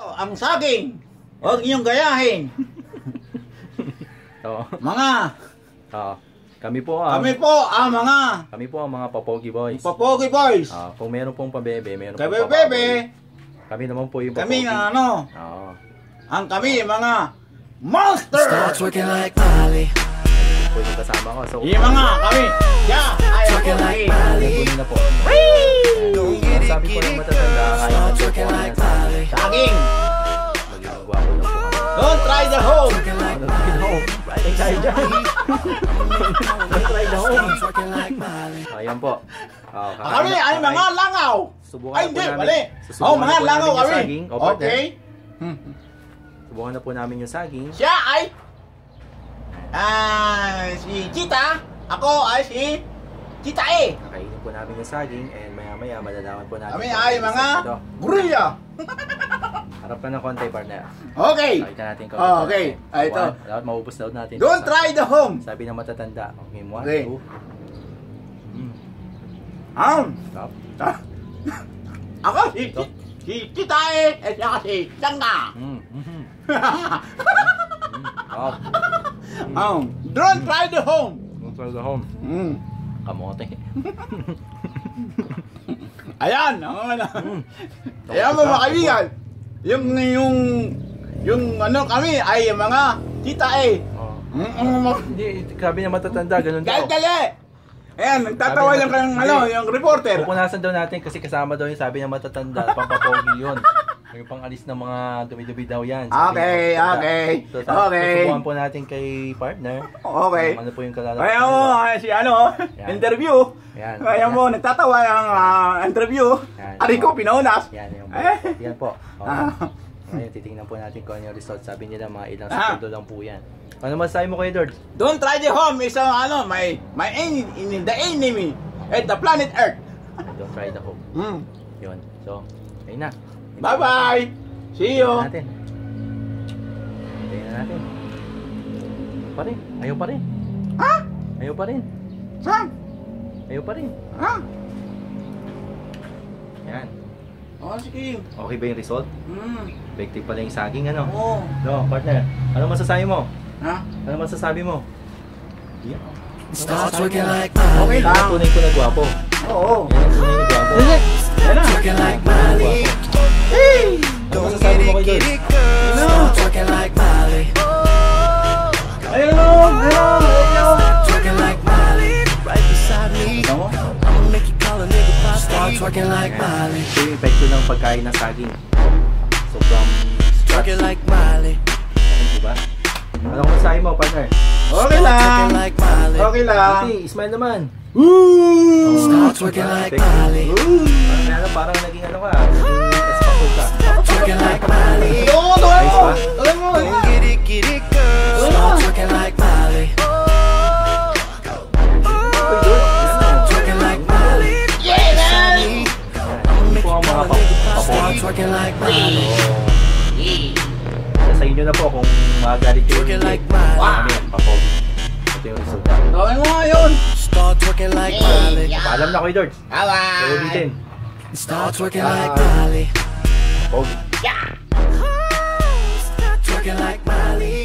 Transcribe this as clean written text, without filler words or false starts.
Ang saging, huwag niyong gayahin. Mga kami po ang mga Papogi Boys. Papogi Boys. Kung meron pong pabebe, meron pong pabebe. Kami naman po yung Kami Papogi. ang kami mga monster. Starts working like Molly. Po yung kasama ko. So, yung mga kami. Working like Molly. na po. Sabi ko ng matatanda, Starts working like Molly. Saging. magiging gwapo lang po kami. Don't try the home. Right tayo dyan. Don't try the home. Working like Molly. Ayan po. Kami ay mga langaw. Subukan Ay, na po hindi, namin. mali. Susubukan Mga na po langaw namin yung kami. saging. Okay. Subukan na po namin yung saging. Siya ay si Chita. Ako ay si Chita eh. Nakainin po namin yung saging and maya-maya malalaman po natin. Kami ay mga Ito. gorilla. Harap ka ng konti, partner. Okay. Pakita natin kung Okay. Ito. Dapat maubos daw natin. Don't try the home. Sabi ng matatanda. Okay, 1, Okay. 2. Stop. Ako si Chita eh. Siya kasi Sangna. Stop. Don't try the home. Don't try the home. Kamote. Ayan. Ayan mga kaibigan. Yung ano kami ay mga Chita eh. Hindi, sabi ng matatanda, ganun daw. Dali. Ayan, nagtatawa yung reporter. Pupunasan daw natin kasi kasama daw yung sabi ng matatanda, pampapogi yun. Yung pang-alis ng mga dumi-dumi daw yan. Okay. So, susubukan po natin kay partner. Okay. Ano po yung kalalaman. Kaya mo, si interview. Yan. Kaya mo, nagtatawa yung interview. Yan. Ari ko, pinaunas. Yan po. Ngayon, titingnan po natin kung ano yung result. Sabi nila mga ilang segundo lang po yan. Ano masasabi mo kayo, Lord? Don't try the home is my enemy at the planet Earth. Don't try the home. Yun. So, ayun na. Bye-bye. See you. Tingnan natin. Ayaw pa rin. Ha? Ayaw pa rin. Saan? Ayaw pa rin. Ha? Yan. Sige. Okay ba yung result? Effective pala yung saging, ano? Oo. No, partner. Ano masasabi mo? Ha? Ano masasabi mo? Yeah. Starts working like Molly. Okay Yan lang. ang tunay ko na gwapo. Oo. Yan ang tunay na gwapo. Yan na. Working like Molly. Ano masasabi mo kay Lord? Starts working like Molly. Ayun. Working like Molly. Right beside me. I'ma make you call a nigga pop. Starts working like Molly. Ito yung epekto ng pagkain ng saging. So from Working like Molly. diba? Ano kung masasabi mo, partner? Okay lang. Working like Molly. Okay lang. Okay, smile naman. Starts working like Molly. Parang naging ano ka, naging espakol ka. Working like Molly. Oo, Ayos ba? tuloy mo. Get it, girl. Starts working like Molly. Working like Molly. Yeah, man. Ito po ang mga papogi. Starts working like Molly. Sa inyo na po kung magalit kayo Working hindi. like Molly. Kami yan, papogi. Ito yung resulta. Gawin mo ngayon. Starts working like Molly. Paalam na kayo, George. Bye-bye. So, ulitin. Starts working like Molly. Papogi. Starts working like Molly.